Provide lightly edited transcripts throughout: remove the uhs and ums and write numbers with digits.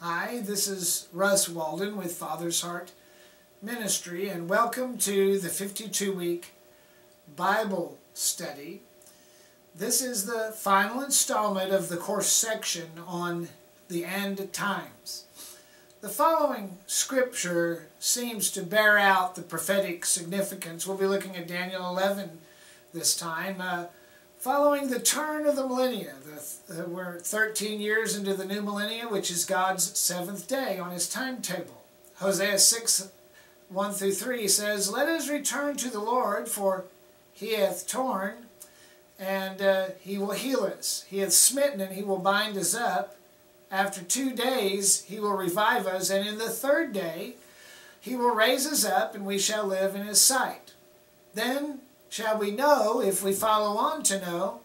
Hi, this is Russ Walden with Father's Heart Ministry, and welcome to the 52-week Bible study. This is the final installment of the course section on the end times. The following scripture seems to bear out the prophetic significance. We'll be looking at Daniel 11 this time. Following the turn of the millennia, we're 13 years into the new millennia, which is God's seventh day on his timetable. Hosea 6, 1 through 3 says, "Let us return to the Lord, for he hath torn, and he will heal us. He hath smitten, and he will bind us up. After 2 days he will revive us, and in the third day he will raise us up, and we shall live in his sight. Then shall we know, if we follow on to know,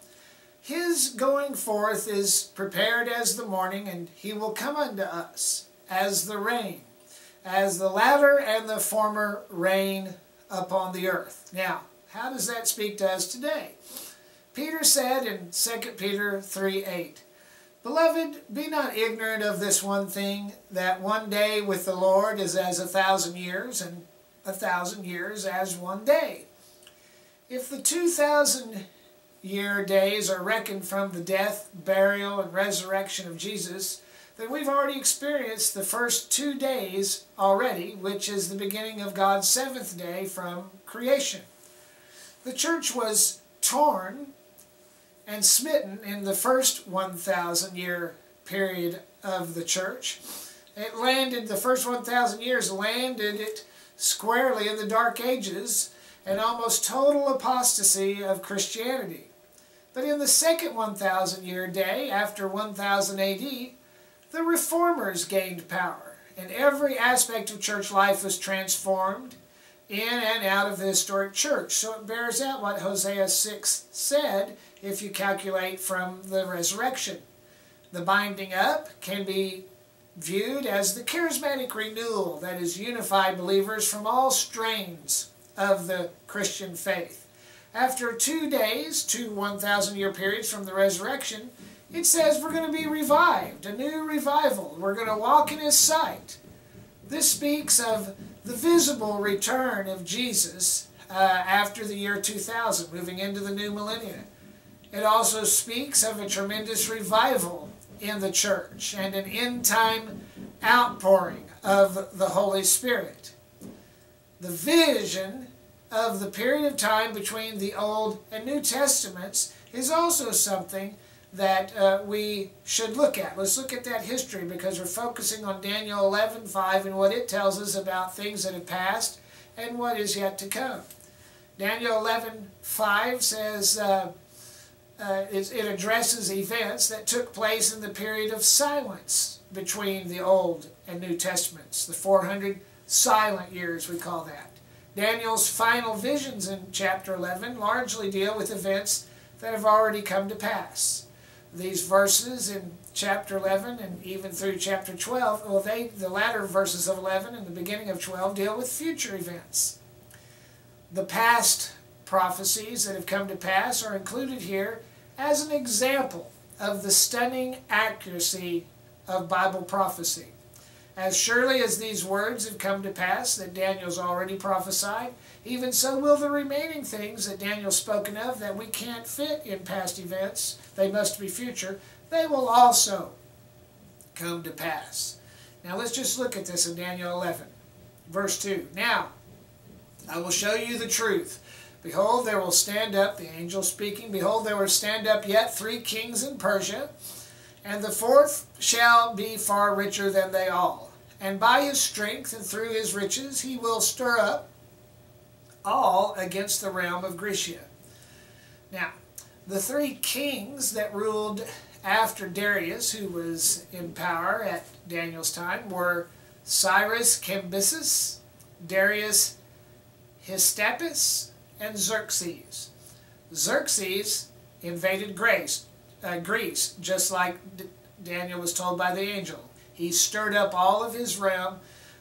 his going forth is prepared as the morning, and he will come unto us as the rain, as the latter and the former rain upon the earth." Now, how does that speak to us today? Peter said in 2 Peter 3:8, "Beloved, be not ignorant of this one thing, that one day with the Lord is as 1,000 years, and 1,000 years as one day." If the 2,000-year days are reckoned from the death, burial, and resurrection of Jesus, then we've already experienced the first 2 days already, which is the beginning of God's seventh day from creation. The church was torn and smitten in the first 1,000-year period of the church. It landed, the first 1,000 years landed it squarely in the Dark Ages, an almost total apostasy of Christianity. But in the second 1,000-year day, after 1000 AD, the reformers gained power, and every aspect of church life was transformed in and out of the historic church. So it bears out what Hosea 6 said if you calculate from the resurrection. The binding up can be viewed as the charismatic renewal that is unified believers from all strains of the Christian faith. After 2 days, 2 1,000-year periods from the resurrection, it says we're going to be revived, a new revival. We're going to walk in his sight. This speaks of the visible return of Jesus after the year 2000, moving into the new millennia. It also speaks of a tremendous revival in the church and an end-time outpouring of the Holy Spirit. The vision of the period of time between the Old and New Testaments is also something that we should look at. Let's look at that history, because we're focusing on Daniel 11:5 and what it tells us about things that have passed and what is yet to come. Daniel 11:5 says it addresses events that took place in the period of silence between the Old and New Testaments, the 400 silent years we call that. Daniel's final visions in chapter 11 largely deal with events that have already come to pass. These verses in chapter 11 and even through chapter 12, well, the latter verses of 11 and the beginning of 12 deal with future events. The past prophecies that have come to pass are included here as an example of the stunning accuracy of Bible prophecy. As surely as these words have come to pass that Daniel's already prophesied, even so will the remaining things that Daniel's spoken of that we can't fit in past events, they must be future, they will also come to pass. Now let's just look at this in Daniel 11, verse 2. "Now I will show you the truth. Behold, there will stand up," the angel speaking, "behold, there will stand up yet 3 kings in Persia, and the fourth shall be far richer than they all. And by his strength and through his riches he will stir up all against the realm of Grecia." Now, the 3 kings that ruled after Darius, who was in power at Daniel's time, were Cyrus Cambyses, Darius Hystaspes, and Xerxes. Xerxes invaded Greece, just like Daniel was told by the angel. He stirred up all of his realm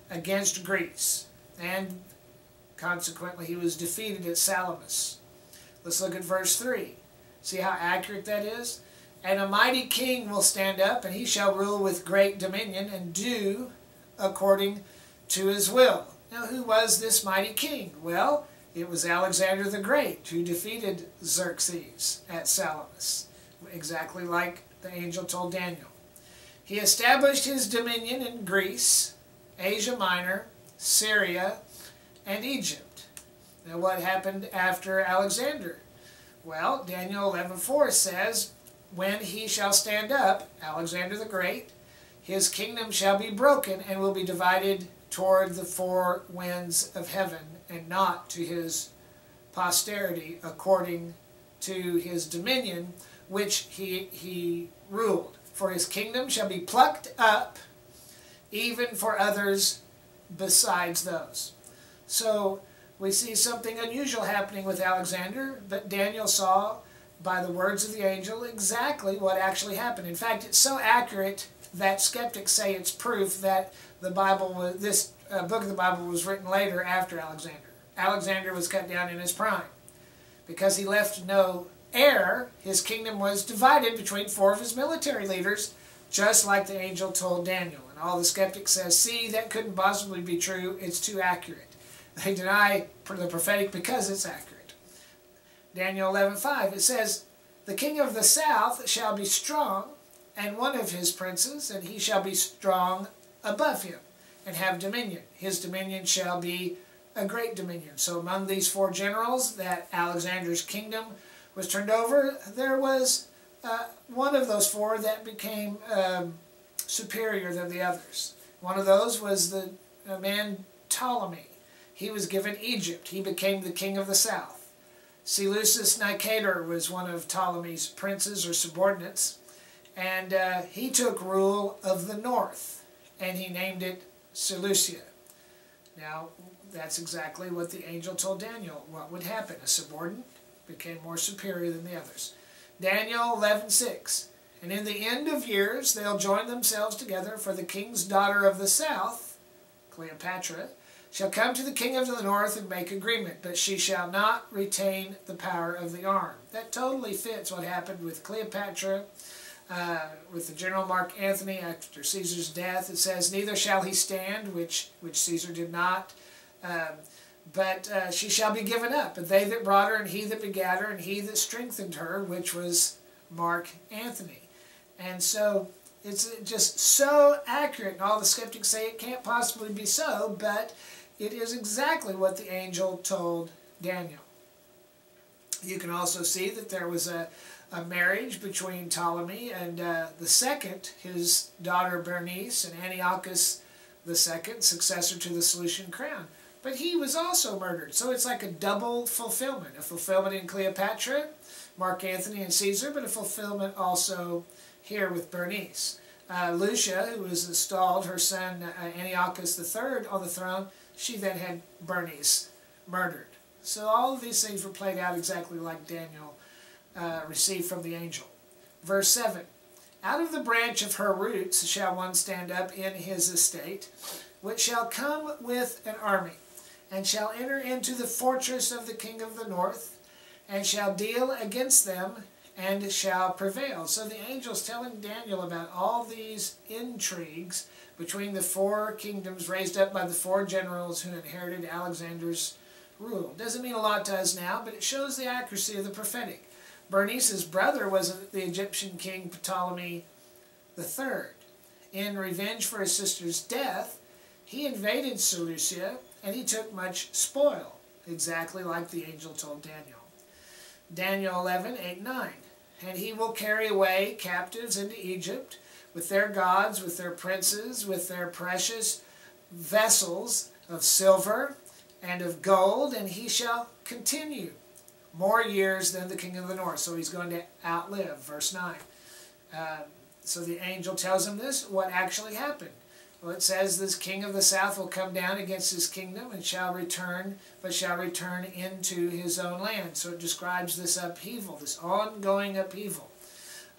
against Greece, and consequently he was defeated at Salamis. Let's look at verse 3. See how accurate that is? And a mighty king will stand up, and he shall rule with great dominion, and do according to his will. Now, who was this mighty king? Well, it was Alexander the Great, who defeated Xerxes at Salamis, exactly like the angel told Daniel. He established his dominion in Greece, Asia Minor, Syria, and Egypt. Now, what happened after Alexander? Well, Daniel 11:4 says, when he shall stand up, Alexander the Great, his kingdom shall be broken and will be divided toward the four winds of heaven, and not to his posterity according to his dominion which he ruled. For his kingdom shall be plucked up, even for others besides those. So we see something unusual happening with Alexander, but Daniel saw by the words of the angel exactly what actually happened. In fact, it's so accurate that skeptics say it's proof that the Bible was, this book of the Bible was written later after Alexander. Alexander was cut down in his prime. Because he left no heir, his kingdom was divided between four of his military leaders, just like the angel told Daniel. And all the skeptics says, see, that couldn't possibly be true, it's too accurate. They deny the prophetic because it's accurate. Daniel 11:5, it says, the king of the south shall be strong, and one of his princes, and he shall be strong above him, and have dominion. His dominion shall be a great dominion. So among these four generals that Alexander's kingdom was turned over, there was one of those four that became superior than the others. One of those was the man Ptolemy. He was given Egypt. He became the king of the south. Seleucus Nicator was one of Ptolemy's princes or subordinates, and he took rule of the north, and he named it Seleucia. Now, that's exactly what the angel told Daniel what would happen. A subordinate became more superior than the others. Daniel 11:6, and in the end of years they'll join themselves together, for the king's daughter of the south, Cleopatra, shall come to the king of the north and make agreement, but she shall not retain the power of the arm. That totally fits what happened with Cleopatra, with the general Mark Antony after Caesar's death. It says, neither shall he stand, which Caesar did not, but she shall be given up, and they that brought her, and he that begat her, and he that strengthened her, which was Mark Antony. And so it's just so accurate, and all the skeptics say it can't possibly be so, but it is exactly what the angel told Daniel. You can also see that there was a marriage between Ptolemy and the second, his daughter Bernice, and Antiochus the second, successor to the Seleucian crown. But he was also murdered. So it's like a double fulfillment. A fulfillment in Cleopatra, Mark Antony, and Caesar, but a fulfillment also here with Bernice. Lucia, who was installed, her son Antiochus III on the throne, she then had Bernice murdered. So all of these things were played out exactly like Daniel received from the angel. Verse 7, out of the branch of her roots shall one stand up in his estate, which shall come with an army, and shall enter into the fortress of the king of the north, and shall deal against them, and shall prevail. So the angel's telling Daniel about all these intrigues between the four kingdoms raised up by the four generals who inherited Alexander's rule. Doesn't mean a lot to us now, but it shows the accuracy of the prophetic. Bernice's brother was the Egyptian king Ptolemy III. In revenge for his sister's death, he invaded Seleucia, and he took much spoil, exactly like the angel told Daniel. Daniel 11:8-9, and he will carry away captives into Egypt, with their gods, with their princes, with their precious vessels of silver and of gold, and he shall continue more years than the king of the north. So he's going to outlive, verse 9. So the angel tells him this, what actually happened. Well, it says this king of the south will come down against his kingdom and shall return, but shall return into his own land. So it describes this upheaval, this ongoing upheaval.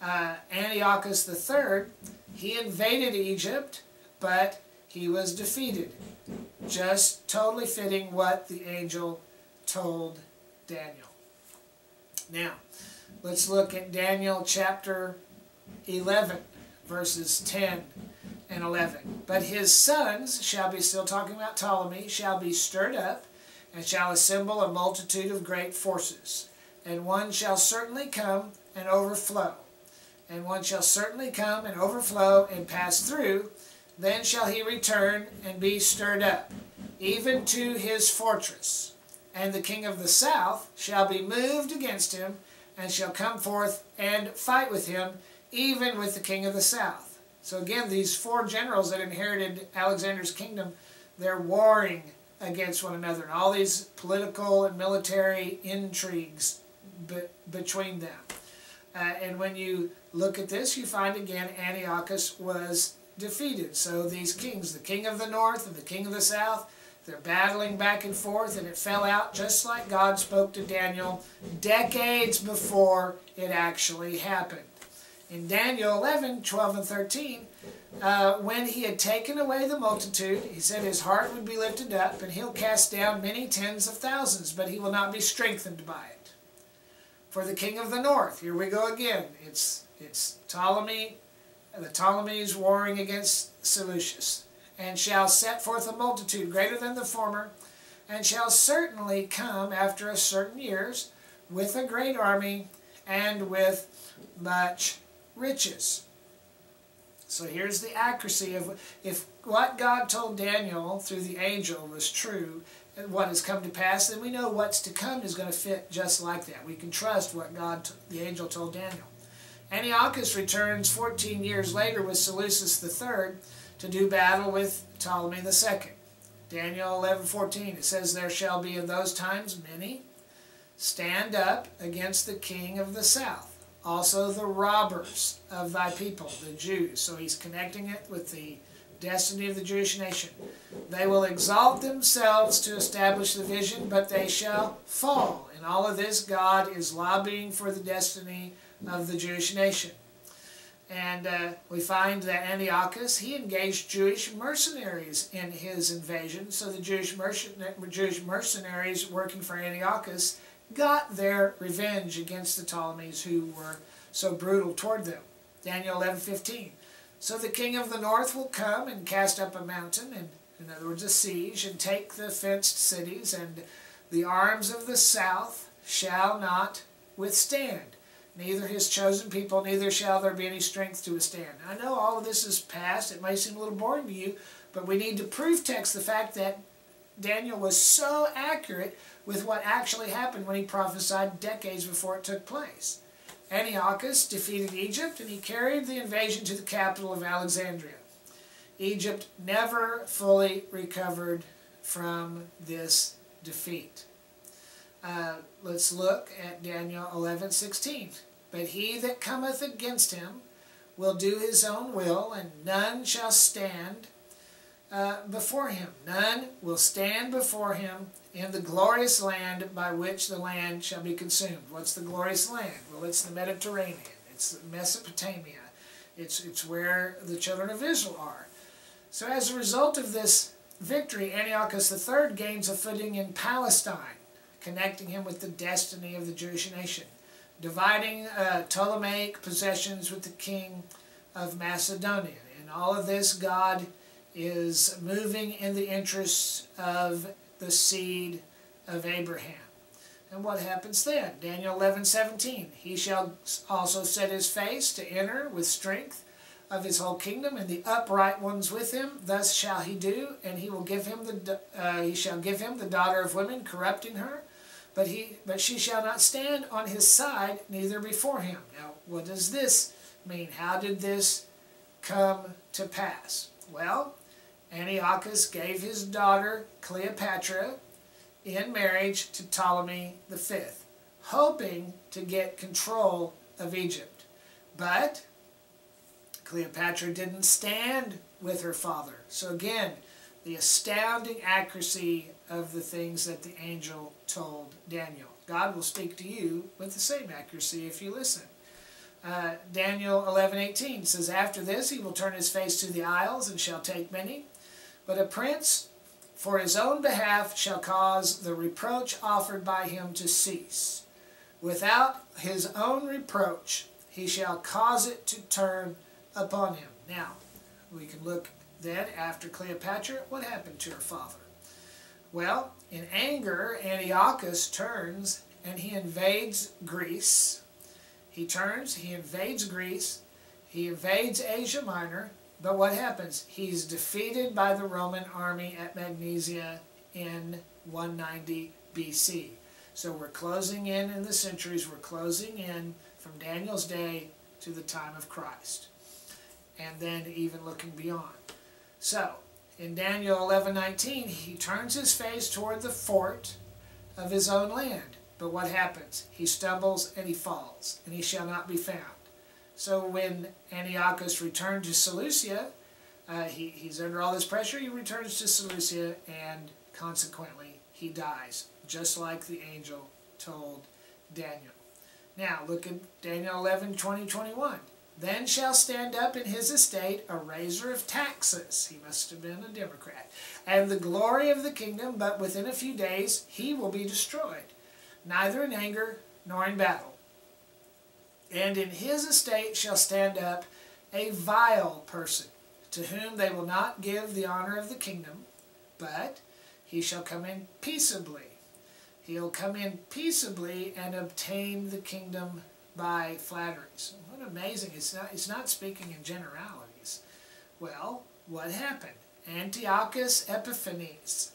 Antiochus III, he invaded Egypt, but he was defeated. Just totally fitting what the angel told Daniel. Now, let's look at Daniel chapter 11, verses 10 and 11. But his sons shall be, still talking about Ptolemy, shall be stirred up, and shall assemble a multitude of great forces. And one shall certainly come and overflow. And one shall certainly come and overflow and pass through. Then shall he return and be stirred up, even to his fortress. And the king of the south shall be moved against him, and shall come forth and fight with him, even with the king of the south. So again, these four generals that inherited Alexander's kingdom, they're warring against one another, and all these political and military intrigues between them. And when you look at this, you find again Antiochus was defeated. So these kings, the king of the north and the king of the south, they're battling back and forth, and it fell out just like God spoke to Daniel decades before it actually happened. In Daniel 11, 12 and 13, when he had taken away the multitude, he said his heart would be lifted up, and he'll cast down many tens of thousands, but he will not be strengthened by it. For the king of the north, here we go again, it's Ptolemy, the Ptolemies warring against Seleucus, and shall set forth a multitude greater than the former, and shall certainly come after a certain years with a great army and with much riches. So here's the accuracy of, if what God told Daniel through the angel was true, and what has come to pass, then we know what's to come is going to fit just like that. We can trust what God, the angel, told Daniel. Antiochus returns 14 years later with Seleucus III to do battle with Ptolemy II. Daniel 11:14, it says, there shall be in those times many stand up against the king of the south, also the robbers of thy people, the Jews. So he's connecting it with the destiny of the Jewish nation. They will exalt themselves to establish the vision, but they shall fall. In all of this, God is lobbying for the destiny of the Jewish nation. And we find that Antiochus, he engaged Jewish mercenaries in his invasion. So the Jewish mercenaries working for Antiochus got their revenge against the Ptolemies who were so brutal toward them. Daniel 11:15. So the king of the north will come and cast up a mountain, and in other words a siege, and take the fenced cities, and the arms of the south shall not withstand. Neither his chosen people, neither shall there be any strength to withstand. I know all of this is past. It may seem a little boring to you, but we need to proof text the fact that Daniel was so accurate with what actually happened when he prophesied decades before it took place. Antiochus defeated Egypt, and he carried the invasion to the capital of Alexandria. Egypt never fully recovered from this defeat. Let's look at Daniel 11:16. But he that cometh against him will do his own will, and none shall stand before him. None will stand before him in the glorious land by which the land shall be consumed. What's the glorious land? Well, it's the Mediterranean. It's Mesopotamia. It's where the children of Israel are. So as a result of this victory, Antiochus III gains a footing in Palestine, connecting him with the destiny of the Jewish nation, dividing Ptolemaic possessions with the king of Macedonia. In all of this, God is moving in the interests of the seed of Abraham. And what happens then? Daniel 11:17. He shall also set his face to enter with strength of his whole kingdom, and the upright ones with him. Thus shall he do, and he will give him he shall give him the daughter of women, corrupting her. But she shall not stand on his side, neither before him. Now, what does this mean? How did this come to pass? Well, Antiochus gave his daughter Cleopatra in marriage to Ptolemy V, hoping to get control of Egypt. But Cleopatra didn't stand with her father. So again, the astounding accuracy of the things that the angel told Daniel. God will speak to you with the same accuracy if you listen. Daniel 11:18 says, after this he will turn his face to the isles and shall take many. But a prince for his own behalf shall cause the reproach offered by him to cease. Without his own reproach he shall cause it to turn upon him. Now, we can look then after Cleopatra, what happened to her father? Well, in anger, Antiochus turns and he invades Greece. He invades Greece, he invades Asia Minor, but what happens? He's defeated by the Roman army at Magnesia in 190 BC. So we're closing in the centuries, we're closing in from Daniel's day to the time of Christ, and then even looking beyond. So, in Daniel 11:19, he turns his face toward the fort of his own land. But what happens? He stumbles and he falls, and he shall not be found. So when Antiochus returned to Seleucia, he's under all this pressure, he returns to Seleucia, and consequently he dies, just like the angel told Daniel. Now, look at Daniel 11:20-21. Then shall stand up in his estate a raiser of taxes. He must have been a Democrat. And the glory of the kingdom, but within a few days he will be destroyed, neither in anger nor in battle. And in his estate shall stand up a vile person, to whom they will not give the honor of the kingdom, but he shall come in peaceably. He'll come in peaceably and obtain the kingdom by flatteries. What amazing. It's not speaking in generalities. Well, what happened? Antiochus Epiphanes.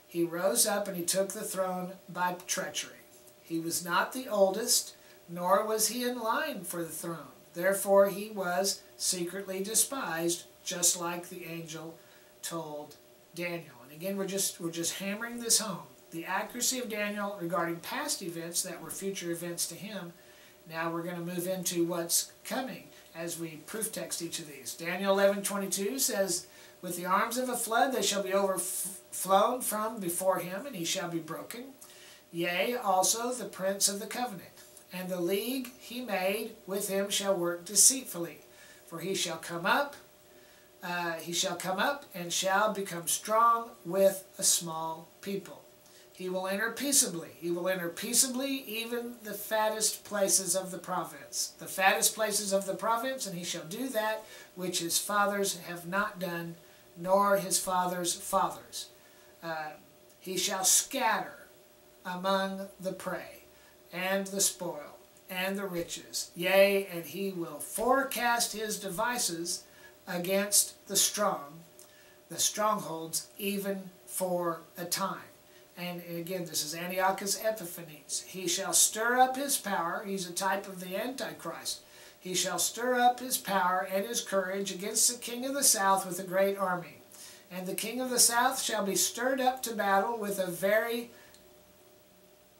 He rose up and he took the throne by treachery. He was not the oldest, nor was he in line for the throne. Therefore he was secretly despised, just like the angel told Daniel. And again, we're just hammering this home. The accuracy of Daniel regarding past events that were future events to him. Now we're going to move into what's coming as we proof text each of these. Daniel 11:22 says, with the arms of a flood they shall be overflown from before him, and he shall be broken. Yea, also the prince of the covenant, and the league he made with him shall work deceitfully. For he shall come up and shall become strong with a small people. He will enter peaceably. He will enter peaceably even the fattest places of the province. The fattest places of the province, and he shall do that which his fathers have not done, nor his fathers' fathers. He shall scatter among the prey, and the spoil, and the riches. Yea, and he will forecast his devices against the strongholds, even for a time. And again, this is Antiochus Epiphanes. He shall stir up his power. He's a type of the Antichrist. He shall stir up his power and his courage against the king of the south with a great army. And the king of the south shall be stirred up to battle with a very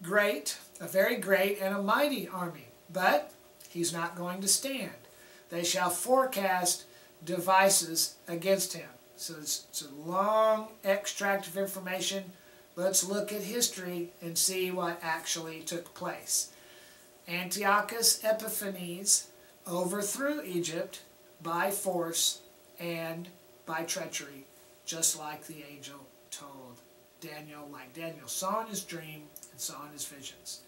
great and a mighty army. But he's not going to stand. They shall forecast devices against him. So it's a long extract of information. Let's look at history and see what actually took place. Antiochus Epiphanes overthrew Egypt by force and by treachery, just like the angel told Daniel, like Daniel saw in his dream and saw in his visions.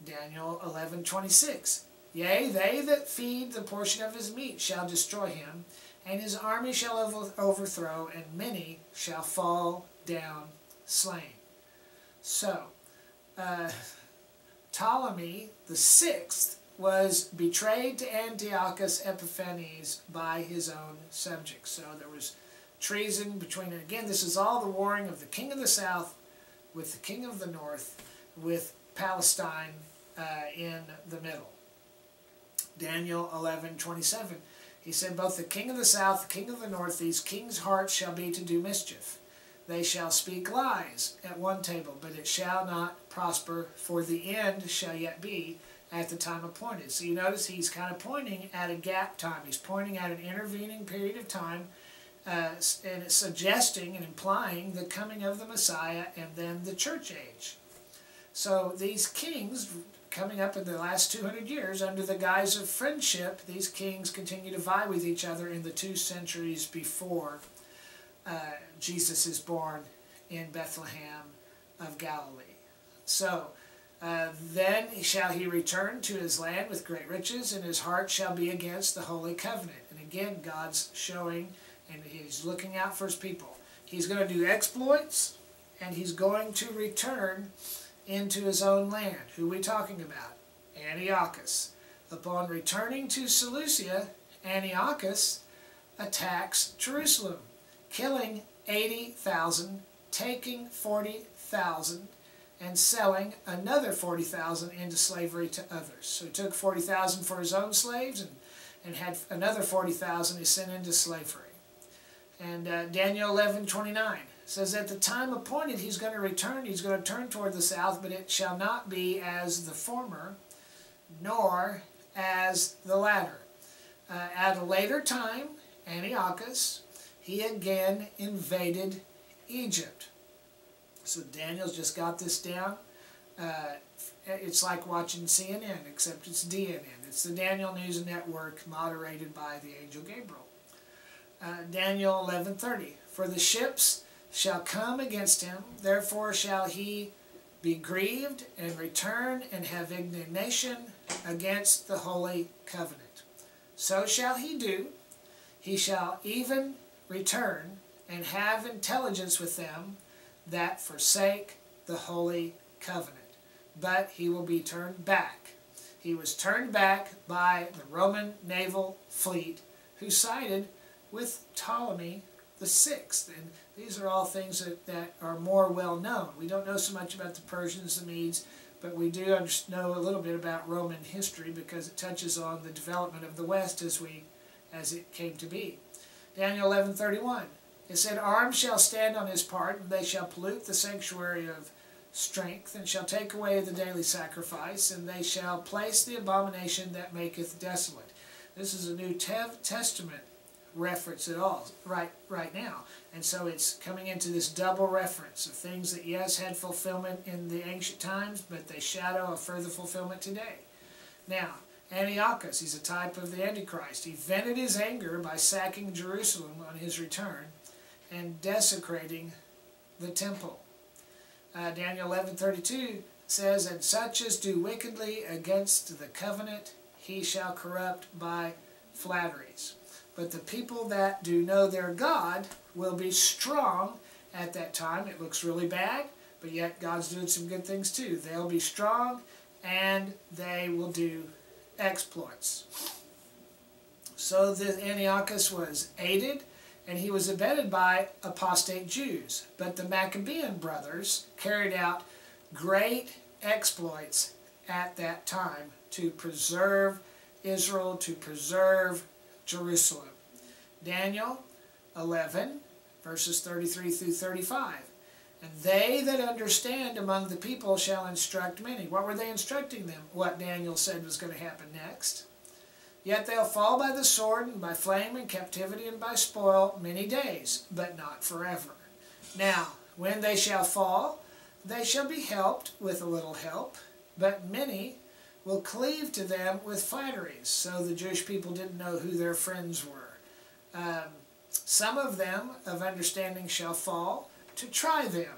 Daniel 11:26. Yea, they that feed the portion of his meat shall destroy him, and his army shall overthrow, and many shall fall down slain. So, Ptolemy the sixth was betrayed to Antiochus Epiphanes by his own subjects. So there was treason between, and again, this is all the warring of the king of the south with the king of the north, with Palestine in the middle. Daniel 11:27. He said, both the king of the south, the king of the north, these kings' hearts shall be to do mischief. They shall speak lies at one table, but it shall not prosper, for the end shall yet be at the time appointed. So you notice he's kind of pointing at a gap time. He's pointing at an intervening period of time, and it's suggesting and implying the coming of the Messiah and then the church age. So these kings, coming up in the last 200 years, under the guise of friendship, these kings continue to vie with each other in the 2 centuries before Jesus is born in Bethlehem of Galilee. So Then shall he return to his land with great riches, and his heart shall be against the holy covenant. And again, God's showing, and he's looking out for his people. He's going to do exploits, and he's going to return into his own land. Who are we talking about? Antiochus. Upon returning to Seleucia, Antiochus attacks Jerusalem, killing 80,000, taking 40,000, and selling another 40,000 into slavery to others. So he took 40,000 for his own slaves and had another 40,000 he sent into slavery. And Daniel 11:29 says, at the time appointed he's going to return. He's going to turn toward the south, but it shall not be as the former, nor as the latter. At a later time, Antiochus, he again invaded Egypt. So Daniel's just got this down. It's like watching CNN, except it's DNN. It's the Daniel News Network, moderated by the angel Gabriel. Daniel 11:30. For the ships shall come against him, therefore shall he be grieved and return and have indignation against the holy covenant. So shall he do. He shall even return and have intelligence with them that forsake the holy covenant. But he will be turned back. He was turned back by the Roman naval fleet, who sided with Ptolemy the Sixth. And these are all things that are more well known. We don't know so much about the Persians, the Medes, but we do know a little bit about Roman history because it touches on the development of the West as it came to be. Daniel 11:31. It said, arms shall stand on his part, and they shall pollute the sanctuary of strength, and shall take away the daily sacrifice, and they shall place the abomination that maketh desolate. This is a New Testament reference at all, right now. And so it's coming into this double reference of things that, yes, had fulfillment in the ancient times, but they shadow a further fulfillment today. Now, Antiochus, he's a type of the Antichrist. He vented his anger by sacking Jerusalem on his return and desecrating the temple. Daniel 11:32 says, and such as do wickedly against the covenant he shall corrupt by flatteries. But the people that do know their God will be strong at that time. It looks really bad, but yet God's doing some good things too. They'll be strong and they will do exploits. So the Antiochus was aided and he was abetted by apostate Jews. But the Maccabean brothers carried out great exploits at that time to preserve Israel, to preserve Jerusalem. Daniel 11, verses 33 through 35. And they that understand among the people shall instruct many. What were they instructing them? What Daniel said was going to happen next. Yet they'll fall by the sword and by flame and captivity and by spoil many days, but not forever. Now, when they shall fall, they shall be helped with a little help, but many will cleave to them with flatteries. So the Jewish people didn't know who their friends were. Some of them of understanding shall fall, to try them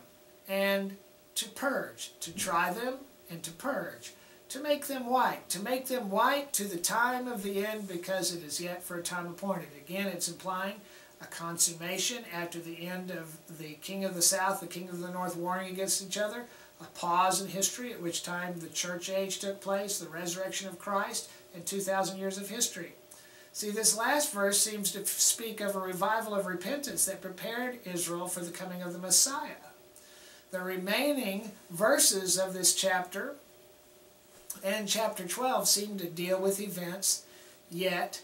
and to purge, to try them and to purge, to make them white to the time of the end, because it is yet for a time appointed. Again, it's implying a consummation after the end of the king of the south, the king of the north warring against each other, a pause in history at which time the church age took place, the resurrection of Christ, and 2,000 years of history. See, this last verse seems to speak of a revival of repentance that prepared Israel for the coming of the Messiah. The remaining verses of this chapter and chapter 12 seem to deal with events yet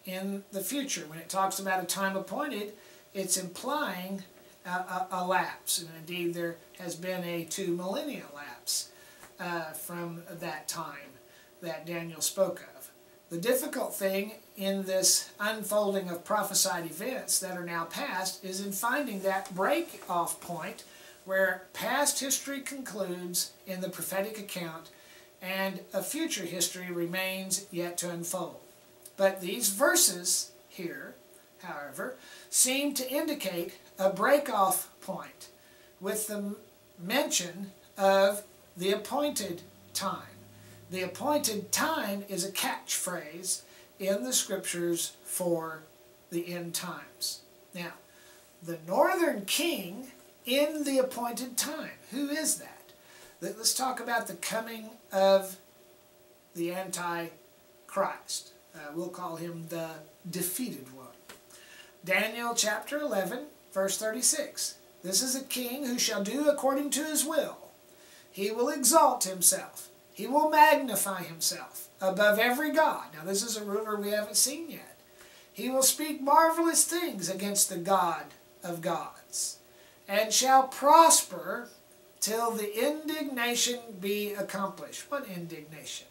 in the future. When it talks about a time appointed, it's implying a lapse. And indeed, there has been a 2 millennia lapse from that time that Daniel spoke of. The difficult thing in this unfolding of prophesied events that are now past is in finding that break-off point where past history concludes in the prophetic account and a future history remains yet to unfold. But these verses here, however, seem to indicate a break-off point with the mention of the appointed time. The appointed time is a catchphrase in the scriptures for the end times. Now, the northern king in the appointed time. Who is that? Let's talk about the coming of the Antichrist. We'll call him the defeated one. Daniel chapter 11, verse 36. This is a king who shall do according to his will. He will exalt himself. He will magnify himself above every god. Now this is a ruler we haven't seen yet. He will speak marvelous things against the God of gods, and shall prosper till the indignation be accomplished. What indignation?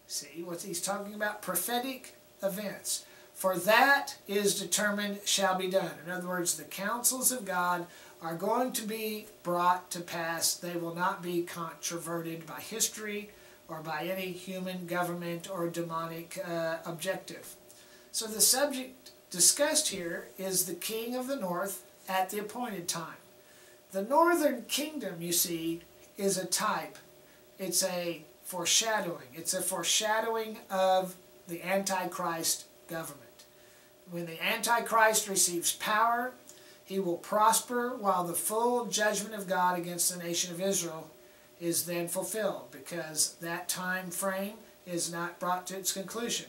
See what he's talking about? Prophetic events. For that is determined shall be done. In other words, the counsels of God are going to be brought to pass. They will not be controverted by history or by any human government or demonic objective. So the subject discussed here is the king of the north at the appointed time. The northern kingdom, you see, is a type. It's a foreshadowing. It's a foreshadowing of the Antichrist government. When the Antichrist receives power, he will prosper while the full judgment of God against the nation of Israel is then fulfilled, because that time frame is not brought to its conclusion.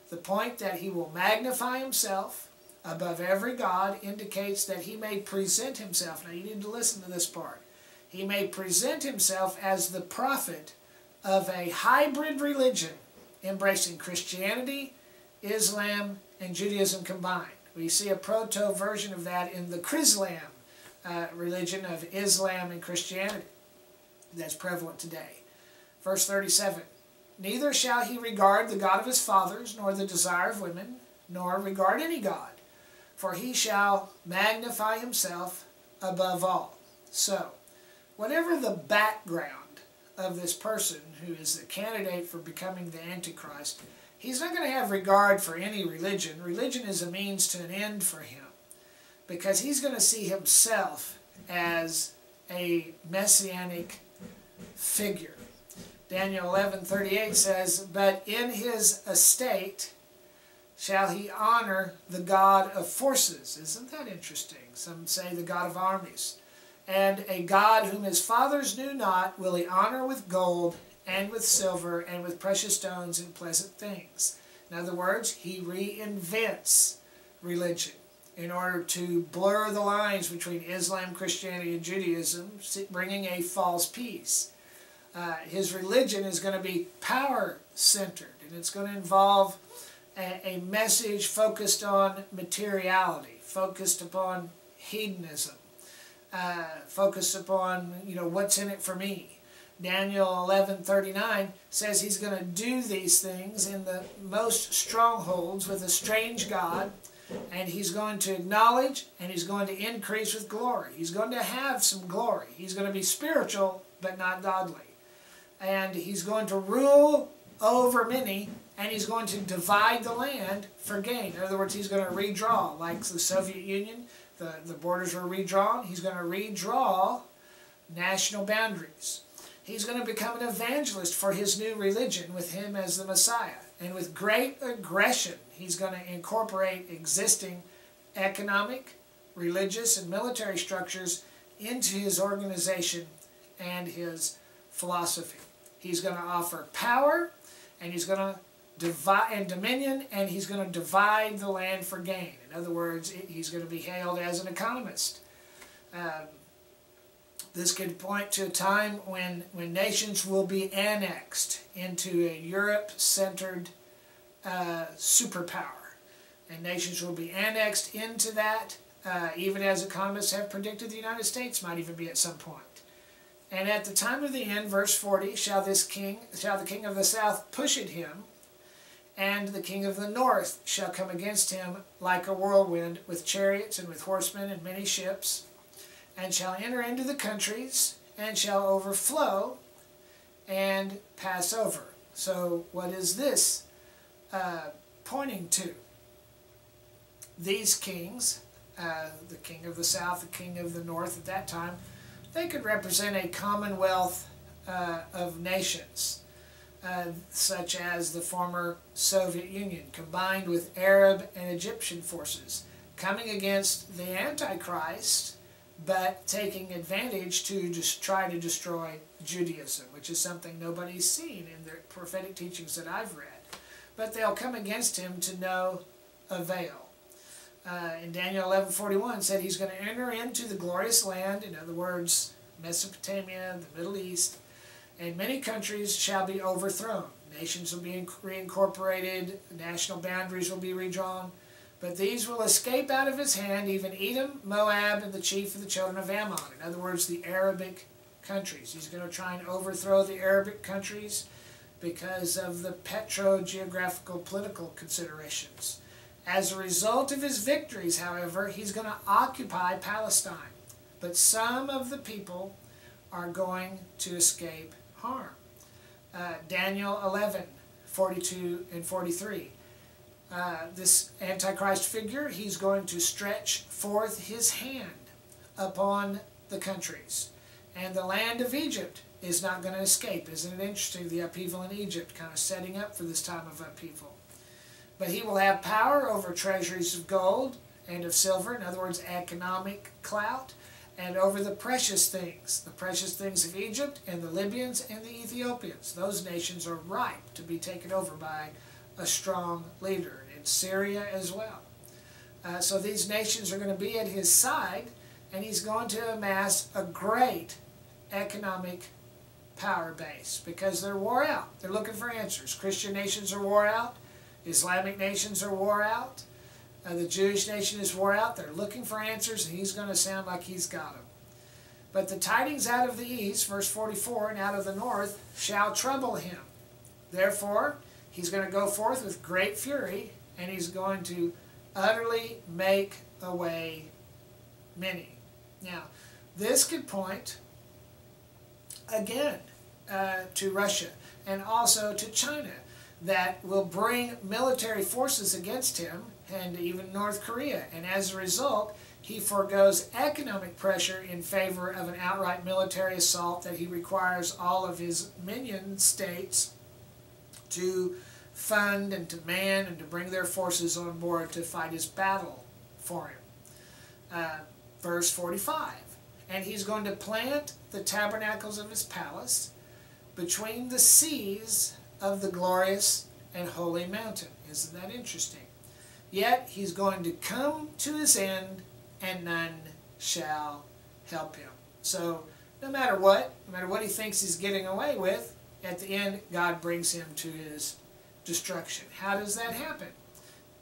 The point that he will magnify himself above every god indicates that he may present himself. Now you need to listen to this part. He may present himself as the prophet of a hybrid religion embracing Christianity, Islam, and Judaism combined. We see a proto-version of that in the Chrislam religion of Islam and Christianity that's prevalent today. Verse 37, neither shall he regard the God of his fathers, nor the desire of women, nor regard any God, for he shall magnify himself above all. So, whatever the background of this person who is the candidate for becoming the Antichrist, he's not going to have regard for any religion. Religion is a means to an end for him, because he's going to see himself as a messianic figure. Daniel 11:38 says, but in his estate shall he honor the God of forces. Isn't that interesting? Some say the God of armies. And a God whom his fathers knew not will he honor with gold and with silver and with precious stones and pleasant things. In other words, he reinvents religion in order to blur the lines between Islam, Christianity, and Judaism, bringing a false peace. His religion is going to be power-centered, and it's going to involve a message focused on materiality, focused upon hedonism, focused upon, what's in it for me. Daniel 11:39 says he's going to do these things in the most strongholds with a strange God, and he's going to acknowledge and he's going to increase with glory. He's going to have some glory. He's going to be spiritual but not godly. And he's going to rule over many, and he's going to divide the land for gain. In other words, he's going to redraw, like the Soviet Union, the borders were redrawn. He's going to redraw national boundaries. He's going to become an evangelist for his new religion with him as the Messiah. And with great aggression, he's going to incorporate existing economic, religious, and military structures into his organization and his philosophy. He's going to offer power, and he's going to divide and dominion, and he's going to divide the land for gain. In other words, he's going to be hailed as an economist. This could point to a time when nations will be annexed into a Europe-centered superpower. And nations will be annexed into that, even as economists have predicted the United States might even be at some point. And at the time of the end, verse 40, shall the king of the south push at him, and the king of the north shall come against him like a whirlwind, with chariots and with horsemen and many ships, and shall enter into the countries, and shall overflow and pass over. So what is this pointing to? These kings, the king of the south, the king of the north at that time, they could represent a commonwealth of nations, such as the former Soviet Union, combined with Arab and Egyptian forces, coming against the Antichrist, but taking advantage to just try to destroy Judaism, which is something nobody's seen in the prophetic teachings that I've read. But they'll come against him to no avail. In Daniel 11:41 said he's going to enter into the glorious land, in other words, Mesopotamia, the Middle East, and many countries shall be overthrown. Nations will be reincorporated, national boundaries will be redrawn, but these will escape out of his hand, even Edom, Moab, and the chief of the children of Ammon. In other words, the Arabic countries. He's going to try and overthrow the Arabic countries because of the petro-geographical political considerations. As a result of his victories, however, he's going to occupy Palestine. But some of the people are going to escape harm. Daniel 11:42 and 43. This Antichrist figure, he's going to stretch forth his hand upon the countries. And the land of Egypt is not going to escape. Isn't it interesting, the upheaval in Egypt kind of setting up for this time of upheaval? But he will have power over treasuries of gold and of silver, in other words, economic clout, and over the precious things of Egypt and the Libyans and the Ethiopians. Those nations are ripe to be taken over by a strong leader, in Syria as well. So these nations are going to be at his side, and he's going to amass a great economic power base because they're wore out. They're looking for answers. Christian nations are wore out. Islamic nations are wore out. The Jewish nation is wore out. They're looking for answers, and he's going to sound like he's got them. But the tidings out of the east, verse 44, and out of the north shall trouble him. Therefore, he's going to go forth with great fury, and he's going to utterly make away many. Now, this could point again to Russia and also to China, that will bring military forces against him, and even North Korea. And as a result, he forgoes economic pressure in favor of an outright military assault that he requires all of his minion states to fund and to man and to bring their forces on board to fight his battle for him. Verse 45, and he's going to plant the tabernacles of his palace between the seas of the glorious and holy mountain. Isn't that interesting? Yet he's going to come to his end, and none shall help him. So no matter what he thinks he's getting away with, at the end God brings him to his destruction. How does that happen?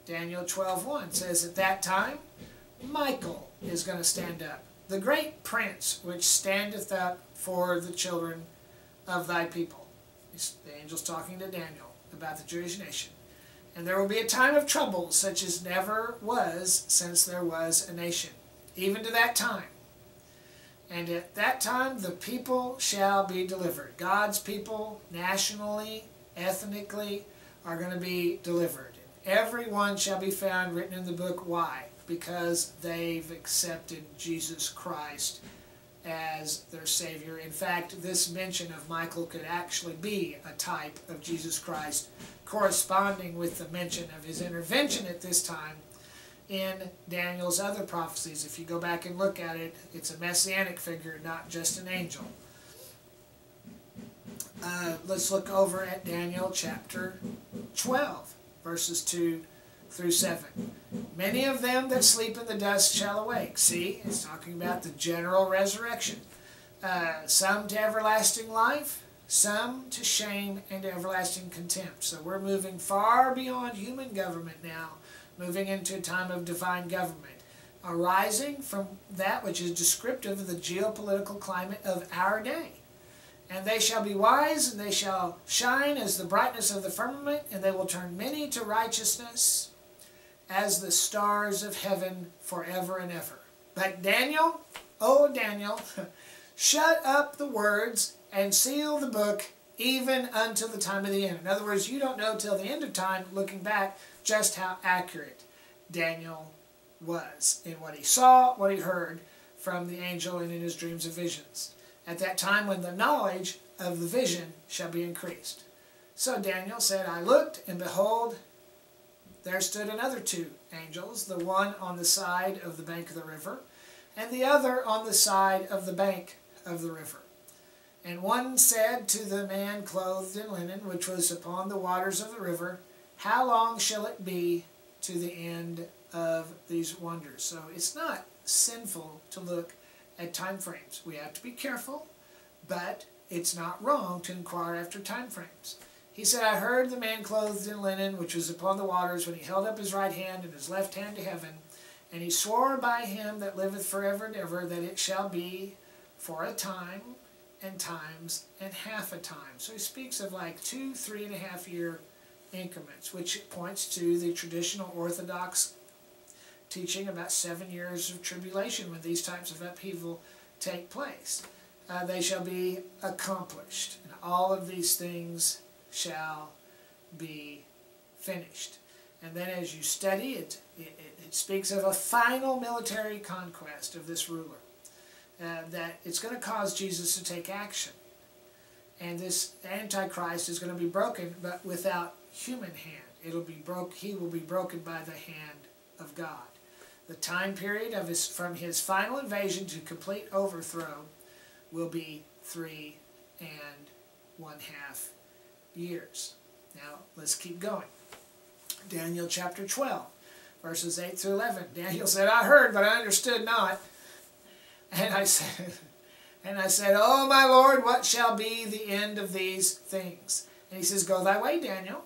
Daniel 12:1 says, at that time Michael is going to stand up, the great prince which standeth up for the children of thy people. The angel's talking to Daniel about the Jewish nation. And there will be a time of trouble such as never was since there was a nation, even to that time. And at that time the people shall be delivered. God's people, nationally, ethnically, are going to be delivered. Everyone shall be found written in the book. Why? Because they've accepted Jesus Christ as their Savior. In fact, this mention of Michael could actually be a type of Jesus Christ, corresponding with the mention of his intervention at this time in Daniel's other prophecies. If you go back and look at it, it's a messianic figure, not just an angel. Let's look over at Daniel chapter 12, verses 2 through 7. Many of them that sleep in the dust shall awake. See, it's talking about the general resurrection. Some to everlasting life, some to shame and everlasting contempt. So we're moving far beyond human government now, moving into a time of divine government, arising from that which is descriptive of the geopolitical climate of our day. And they shall be wise, and they shall shine as the brightness of the firmament, and they will turn many to righteousness as the stars of heaven forever and ever. But Daniel, oh Daniel, shut up the words and seal the book even until the time of the end. In other words, you don't know till the end of time, looking back, just how accurate Daniel was in what he saw, what he heard from the angel and in his dreams and visions. at that time when the knowledge of the vision shall be increased. So Daniel said, I looked, and behold, there stood another two angels, the one on the side of the bank of the river, and the other on the side of the bank of the river. And one said to the man clothed in linen, which was upon the waters of the river, how long shall it be to the end of these wonders? So it's not sinful to look at time frames. We have to be careful, but it's not wrong to inquire after time frames. He said, I heard the man clothed in linen, which was upon the waters, when he held up his right hand and his left hand to heaven, and he swore by him that liveth forever and ever, that it shall be for a time, and times, and half a time. So he speaks of like 2, 3.5 year increments, which points to the traditional Orthodox teaching about 7 years of tribulation when these types of upheaval take place. They shall be accomplished, and all of these things shall be finished. And then as you study it, it speaks of a final military conquest of this ruler. That it's going to cause Jesus to take action. And this Antichrist is going to be broken, but without human hand. He will be broken by the hand of God. The time period of from his final invasion to complete overthrow will be 3 1/2 years. Now, let's keep going. Daniel chapter 12, verses 8 through 11. Daniel said, I heard, but I understood not. And I said, O my Lord, what shall be the end of these things? And he says, Go thy way, Daniel,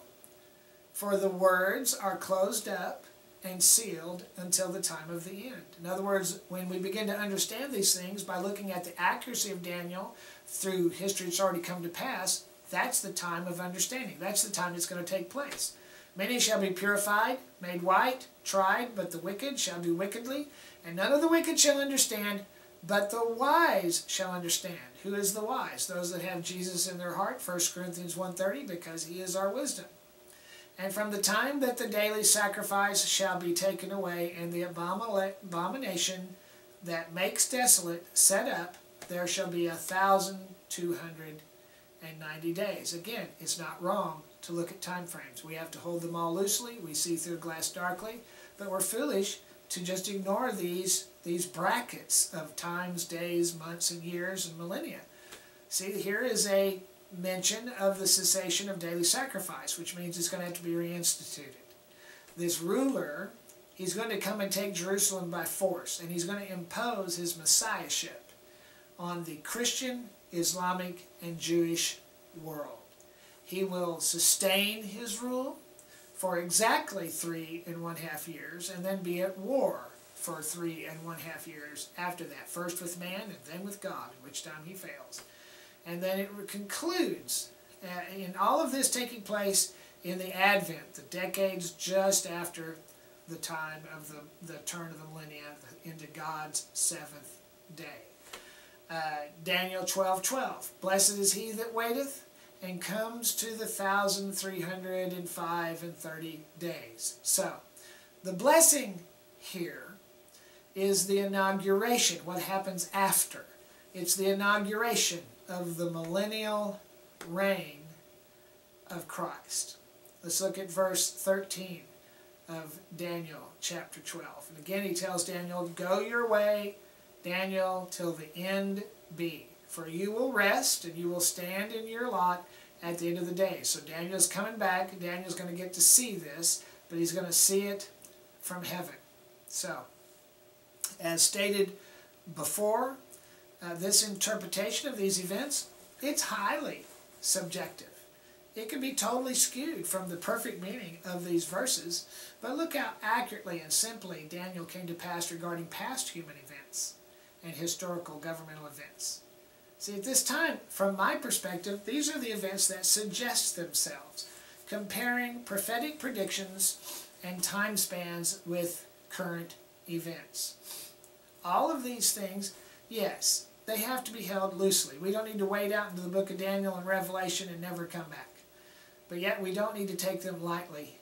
for the words are closed up and sealed until the time of the end. In other words, when we begin to understand these things by looking at the accuracy of Daniel through history that's already come to pass, that's the time of understanding. That's the time it's going to take place. Many shall be purified, made white, tried, but the wicked shall do wickedly, and none of the wicked shall understand, but the wise shall understand. Who is the wise? Those that have Jesus in their heart, 1 Corinthians 1:30, because he is our wisdom. And from the time that the daily sacrifice shall be taken away, and the abomination that makes desolate set up, there shall be 1,290 days. Again, it's not wrong to look at time frames. We have to hold them all loosely. We see through a glass darkly, but we're foolish to just ignore these brackets of times, days, months, and years, and millennia. See, here is a mention of the cessation of daily sacrifice, which means it's going to have to be reinstituted. This ruler, he's going to come and take Jerusalem by force, and he's going to impose his messiahship on the Christian, Islamic, and Jewish world. He will sustain his rule for exactly 3 1/2 years, and then be at war for 3 1/2 years after that. First with man, and then with God, in which time he fails. And then it concludes, in all of this taking place in the Advent, the decades just after the time of the turn of the millennia into God's 7th day. Daniel 12:12. Blessed is he that waiteth, and comes to the 1,305 days. So, the blessing here is the inauguration, what happens after. It's the inauguration of the millennial reign of Christ. Let's look at verse 13 of Daniel chapter 12. And again he tells Daniel, Go your way, Daniel, till the end be. For you will rest, and you will stand in your lot at the end of the day. So Daniel's coming back. Daniel's going to get to see this, but he's going to see it from heaven. So, as stated before, this interpretation of these events, it's highly subjective. It can be totally skewed from the perfect meaning of these verses, but look how accurately and simply Daniel came to pass regarding past human events and historical governmental events. See, at this time, from my perspective, these are the events that suggest themselves, comparing prophetic predictions and time spans with current events. All of these things, yes, they have to be held loosely. We don't need to wade out into the book of Daniel and Revelation and never come back. But yet we don't need to take them lightly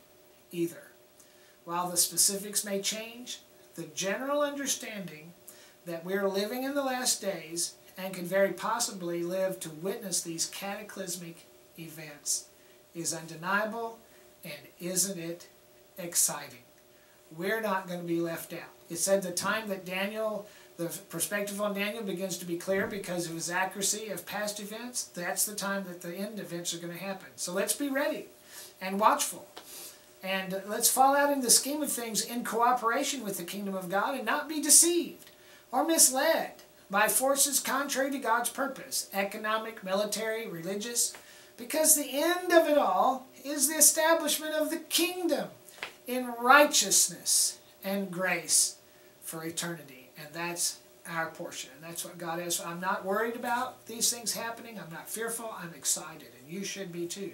either. While the specifics may change, the general understanding that we're living in the last days and can very possibly live to witness these cataclysmic events is undeniable, and isn't it exciting? We're not going to be left out. It said the time that Daniel, the perspective on Daniel begins to be clear because of his accuracy of past events, that's the time that the end events are going to happen. So let's be ready and watchful. And let's fall out in the scheme of things in cooperation with the kingdom of God and not be deceived or misled by forces contrary to God's purpose, economic, military, religious, because the end of it all is the establishment of the kingdom in righteousness and grace for eternity. And that's our portion. And that's what God has. I'm not worried about these things happening. I'm not fearful. I'm excited. And you should be too,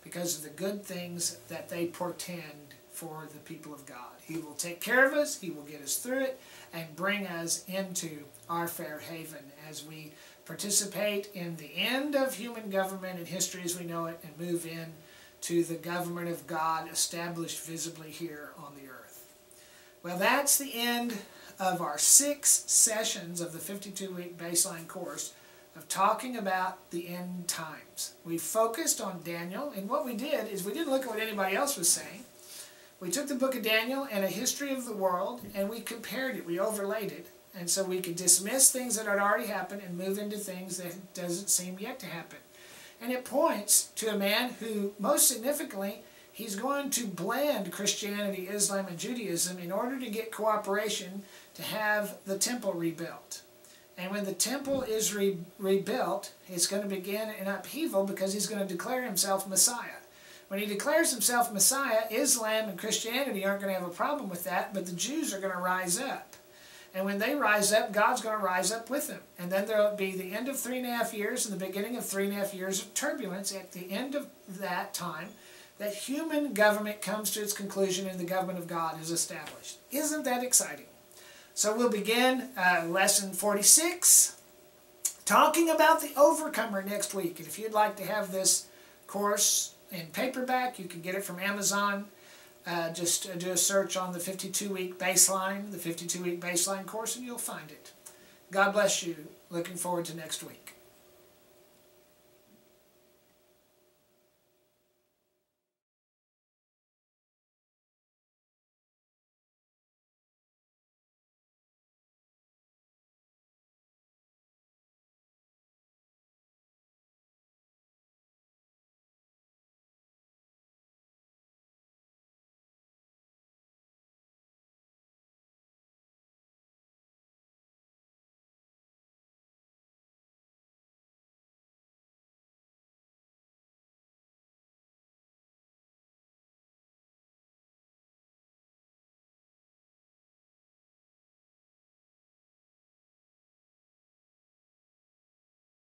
because of the good things that they portend for the people of God. He will take care of us. He will get us through it and bring us into our fair haven as we participate in the end of human government and history as we know it, and move in to the government of God established visibly here on the earth. Well, that's the end of our 6 sessions of the 52-week baseline course of talking about the end times. We focused on Daniel, and what we did is we didn't look at what anybody else was saying. We took the book of Daniel and a history of the world, and we compared it, we overlaid it, and so we could dismiss things that had already happened and move into things that doesn't seem yet to happen. And it points to a man who, most significantly, he's going to blend Christianity, Islam, and Judaism in order to get cooperation to have the temple rebuilt. And when the temple is rebuilt, it's going to begin an upheaval because he's going to declare himself Messiah. When he declares himself Messiah, Islam and Christianity aren't going to have a problem with that, but the Jews are going to rise up. And when they rise up, God's going to rise up with them. And then there will be the end of 3.5 years and the beginning of 3.5 years of turbulence. At the end of that time, that human government comes to its conclusion and the government of God is established. Isn't that exciting? So we'll begin lesson 46, talking about the overcomer next week. And if you'd like to have this course in paperback, you can get it from Amazon. Just do a search on the 52-week baseline, the 52-week baseline course, and you'll find it. God bless you. Looking forward to next week.